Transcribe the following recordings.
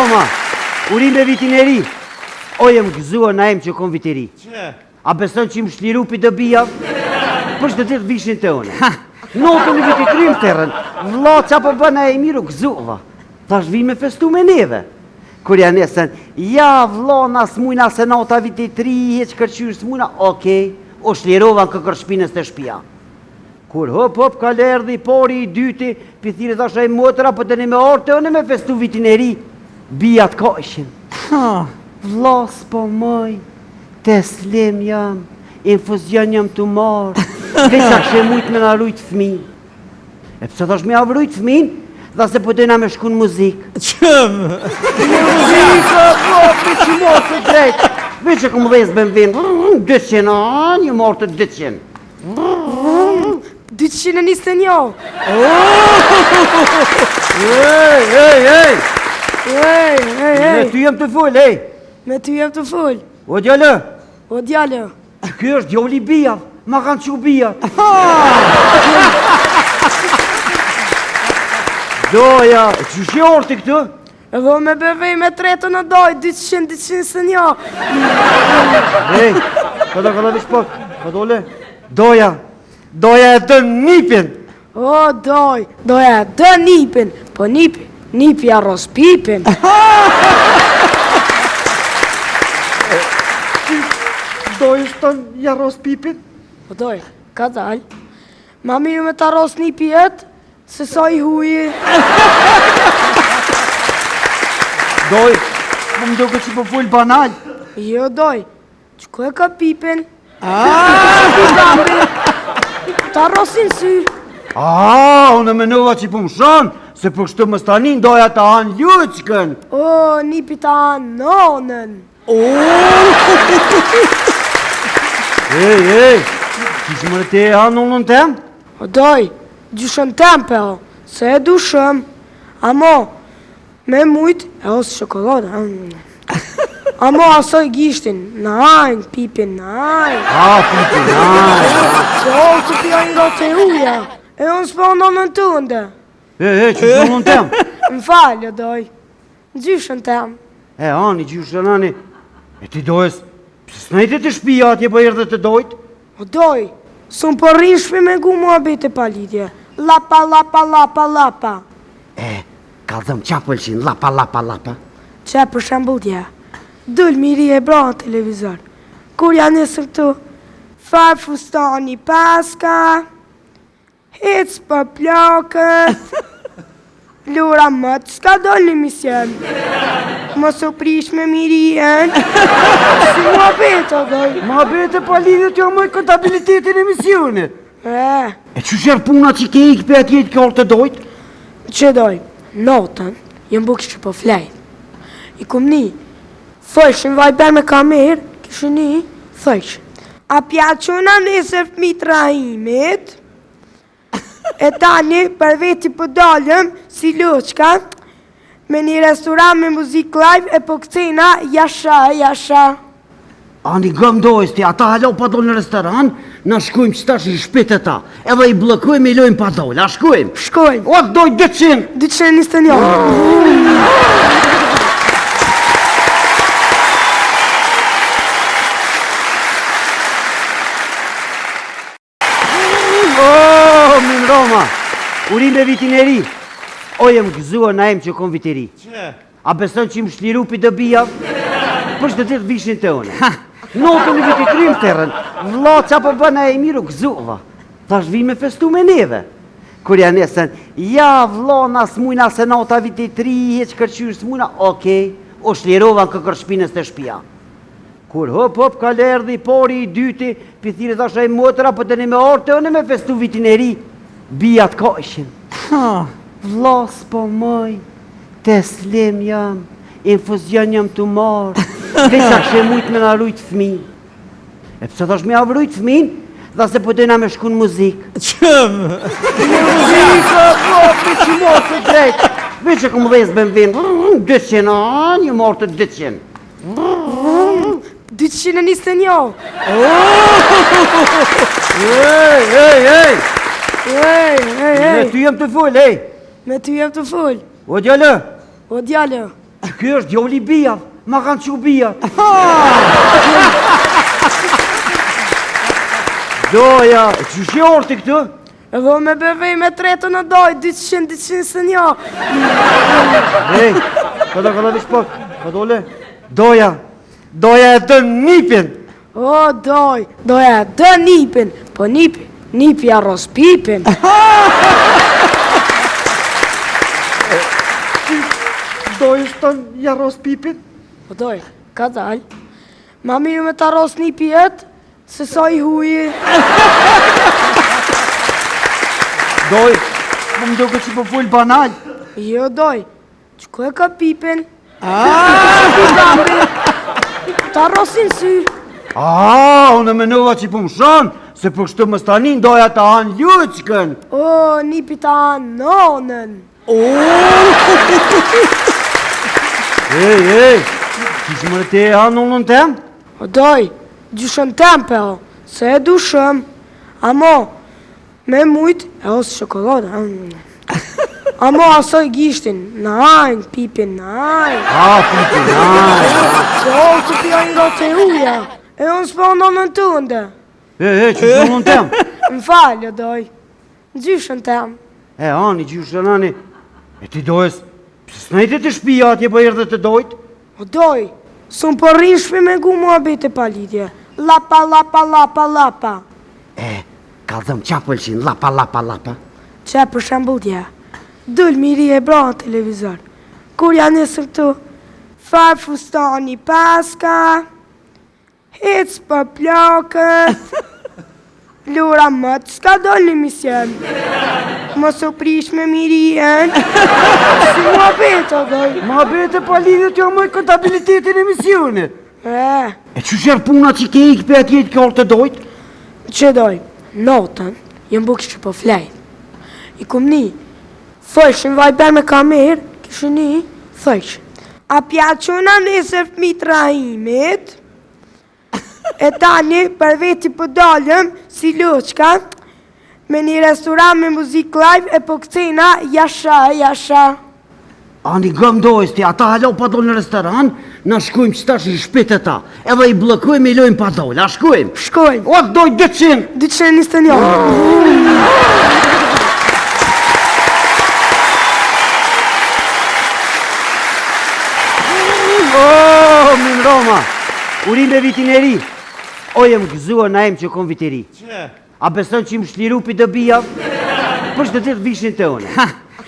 Roma, urim me vitin e ri. O jem gëzua na em që kom vit e ri. A beson që im shliru pi dëbija? Për shtë të vishin të une. Notën i viti trim të rën. Vla qa për bëna e miru gëzuva. Ta shvim me festu me neve. Kur janë nesën, ja vla na smujna se nota viti tri, heq kërqysh smujna, okej, o shlirova në këkër shpinës të shpia. Kur hop ka lerdhi pori i dyti, pithire thasha i motëra, për të një me orë të une me festu vitin e ri. Bijat ka ishin. Vla s'po mëj, teslim jam, infuzion jam të marë, veqa kështë mujtë me na rujtë fmi. E pëse thash me avrujtë fmin, dha se pëtojna me shku në muzikë. Qëmë? Muzika, për që morë të drejtë. Veç e këmë dhezë bëm vinë, 200 anë, një morë të 200. 221. Me ty jem të full, ej. Me ty jem të full. O djallë, O djallë. që kjo është djolli bijat, ma kanë që bijat. Doja, që shë orë të këtë? Edhe me bevej me tretën në doj, 200-201. Ej, kada vish pak, kadole. Doja e të nipin. O, doja e dë nipin, po nipi arroz pipin. Doj është të jarros pipin? Po doj, ka dal. Ma mirë me të arroz nipi jetë, se sa i huji. Doj, më duke që po full banal. Jo, doj, që ku e ka pipin? Të arrosin sy. Unë e menova që po më shonë, se për kështu më stanin doja të anë ljuqkën. O, nipi të anë nonën. Ej, që më rëte e anë nonën tem? O, doj, gjyshën tempe, o, se e dushëm. Amo, me mujt, e osë shokolada. Amo, asoj gishtin, najnë, pipin, najnë. Pipin, najnë. Se o, që pja një do të uja, e unë s'po nonën të ndë. Që nonën tem? Më falë, doj, gjyshën tem. Ani, gjyshën, ani. E ti dojës, pëse s'najte të shpia atje për erdhe të dojtë? O, doj, s'unë për rinë shpi me gu mua bete palidje. Lapa. Kalzëm qa pëlqin, lapa. Që për shambull dje, dull miri e bra në televizor. Kur janë nësëm këtu, farë fustani paska, hec për plakët, lura mëtë, s'ka dollë një mision. Mos u prish me mirien, si mua bete, doj. Ma bete pa lidhë të jo mëj kontabilitetin e misionit. E që shërë puna që ke ikë për atjet kjo orë të dojtë? Që doj, notën, jem bukë që po flejt. I kum një, thëshën vajber me kamerë, kishë një, thëshën. A pja qëna nësër fmi të rahimit, e tani për veti për dalëm, si luqka, me një restoran me muzik live e po këtina jasha. Ani gëm dojës ti, ata halo pa do në restoran, na shkujmë që tash i shpit e ta, edhe i blokujmë i lojmë pa dojnë, a shkujmë? Shkojmë. O, doj 200! 221. Min Roma, urim me vitin e ri. O, jem gëzua na em që kom vit e ri. A beson që im shliru pi dëbija? Për shtë të vishin të une. Notën i viti trim të rën. Vla qa për bëna e miru gëzuva. Ta shvim me festu me neve. Kur janë nesën, ja vla na smujna se nota viti tri, heq kërqysh smujna, okej, o shlirova në këkër shpinës të shpia. Kur hop ka lerdhi pori i dyti, pithire thasha i motëra, për të një me orë të une me festu vitin e ri. Bijat ka ishin. Vla s'po mëj, teslim jam, infuzion jam të marë, veqa kështë mujtë me na rujtë fmi. E pëse thash me avrujtë fmin, dha se pëtojna me shku në muzikë. Qëmë? Muzika, për që morë të drejtë. Veç e këmë dhezë bëm vinë, 200 anë, një morë të 200. 221. Me ty jem të full, ej. Me ty jem të full. O djallë, O djallë. Ky është djali bijat, ma kanë që bijat. Doja, që shi orti këtë? Edhe me bevej me tretën në doj, 200 së një. Ej, kada vish pak, dole. Doja e të nipin. O, doja e të nipin, po nipi arroz pipin. Doj është të jarros pipin? Po doj, ka dal. Ma mirë me të arroz nipi jetë, se sa i huji. Doj, më duke që po full banal. Jo, doj, që ku e ka pipin? Të arrosin sy. Unë e menova që po më shonë, se për kështu më stanin doja të anë ljuqkën. O, nipi të anë nonën. Ej, që më rëte e anë nonën tem? O, doj, gjyshën tempe, o, se e dushëm. Amo, me mujt, e ose shokolada. Amo, asoj gishtin, në ajnë, pipin në ajnë. Pipin në ajnë. Se o, të pja një do të uja, e unë s'po nonën të ndë. Që nonën tem? Më falë, doj, gjyshën tem. Ani, gjyshën, ani. E ti dojës, pëse s'najte të shpia atje po erdhe të dojt? O, doj, s'unë po rinë shpi me gu mua bete palidje. Lapa. Kalzëm qa pëlqin, lapa. Që për shambull dje, dull miri e bra në televizor. Kur janë nësëm këtu, farë fustani paska, hec për plakët, lura mëtë, s'ka dollë një mision. Mos u prish me mirien, si mua bete, doj. Ma bete pa lidhë të jo mëj kontabilitetin e misionit. E që shërë puna që ke ikë për atjet kjo orë të dojt? Që doj, notën, jëmë bukë që po flejt. I kum një, thëshën vajber me kamerë, kishë një, thëshën. A pjaqona nesër fmitra imit, e tani për veti për dalëm, si luqka, me një restoran me muzik live e po këtina, jasha. Ani gëm dojës ti, ata halo pa dojnë në restoran, na shkojmë që tash i shpit e ta, edhe i blokojmë i lojmë pa dojnë, a shkojmë? Shkojmë. O, doj 200! 221. Min Roma, urim e vitin e ri, o jem gëzua na em që kom vit e ri. A beson që më shliru për dëbija, për shtë të tërë vishin të one.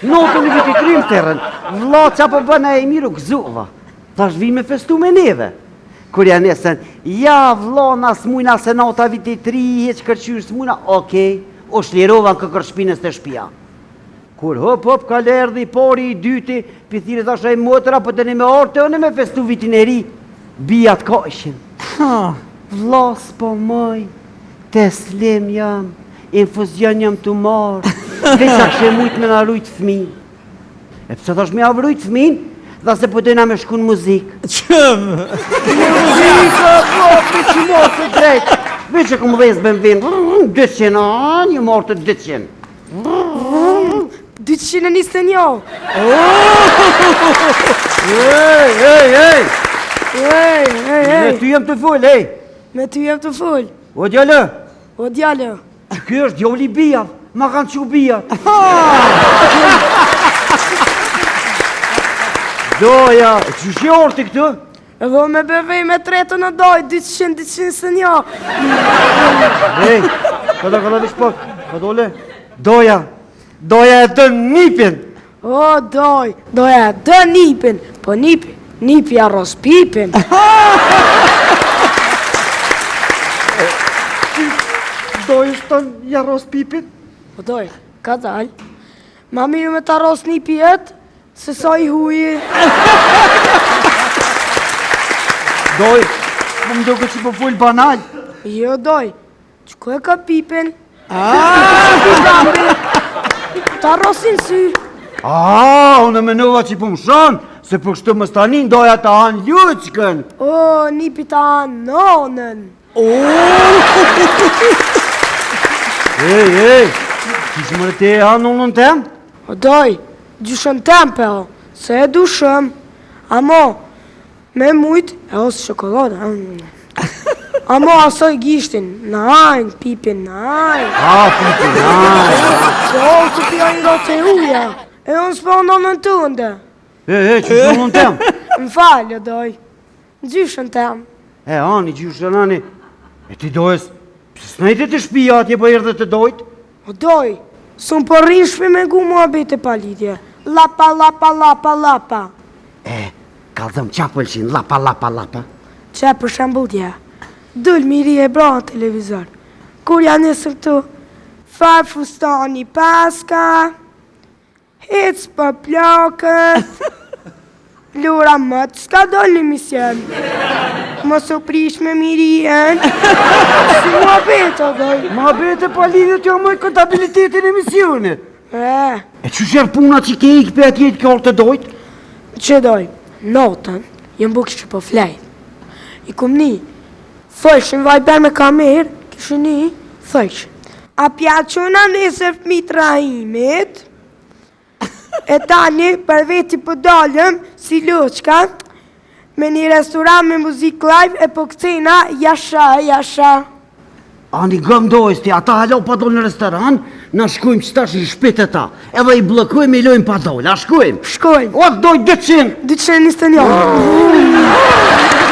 Notën e viti 3 më tërën, vla qa po bëna e miru gëzuva, ta shvi me festu me neve. Kur janë esën, ja vla na s'mujna se nota viti 3, heq kërqyr s'mujna, okej, o shlirova në këkër shpinës të shpia. Kur hop, ka lerdhi, pori i dyti, pithire të ashaj motëra, për të një me orë të one me festu vitin e ri, bijat ka ishin. Vla s'po mëj, teslim jam, infuzion jam të marë, veç a kështë mujtë me në rujtë fmin. E pëse thash me avrujtë fmin, dhe se po dojna me shku në muzikë. Qëm? Muzikë, po, për që morë të drejtë, veç e këmë dhezë bëmë vinë, 200, një morë të 200. 221. Me ty jem të full, ej! Me ty jem të full. O djallë, O djallë. që kjo është djali bijat, ma kanë që bijat. Doja, që shi orti këtë? Edhe me bevej me tretën në doj, 200 së një. Ej, kada vish pak, dole. Doja e të nipin. O, doja e të nipin, po nipi arroz pipin. Doj është të jarros pipin? O, doj, ka dal. Ma mirë me të arroz nipi jetë, se sa i huji. Doj, më duke që po full banal. Jo, doj, që ku e ka pipin? Të arrosin sy. Unë e menova që po më shonë, se për kështu më stanin doja të anë ljuqkën. O, nipi të anë nonën. Ej, që më rëte e anë nonën tem? O, doj, gjyshën tempe, o, se e dushëm. Amo, me mujt e ose shokolada. Amo asoj gishtin, në ajnë, pipin në ajnë. Pipin në ajnë. Se ose pja një rote uja, e unë s'po nonën tënde. Që zonën tem? Më falë, doj, në gjyshën tem. Ani, gjyshën, ani. E ti dojës, pëse s'najte të shpia atje po erdhe të dojt? O doj, s'un po rinë shpi me gu mua bete pa lidje. Lapa, lapa, lapa, lapa. Ka dhëm qa pëlqin, lapa, lapa, lapa. Qa për shambull tja, dull miri e bra në televizor. Kur janë nësëm të farë fustani paska, hec për plakët, lura mëtë, s'ka dollë një mision. Mos u prish me mirien, si mua bete, doj. Ma bete pa lidhë të moj kontabilitetin e misionit. E që shërë puna që ke ikë për atjet kjo të dojt? Që doj, notën, jëm bukë që po flejt. I kum një, thëshin vajber me kamerë, kishë një, thëshin. A pja qëna nesër fëmit Rahimit, e tani për veti për dalëm, si Luqka, me një restoran me muzik live e po këcena, jasha. Ani gëm dojës ti, ata halo pa dojnë në restoran, na shkojmë që tash i shpite ta, edhe i blokojmë i lojmë pa dojnë, a shkojmë? Shkojmë. O, dojnë 200! 221.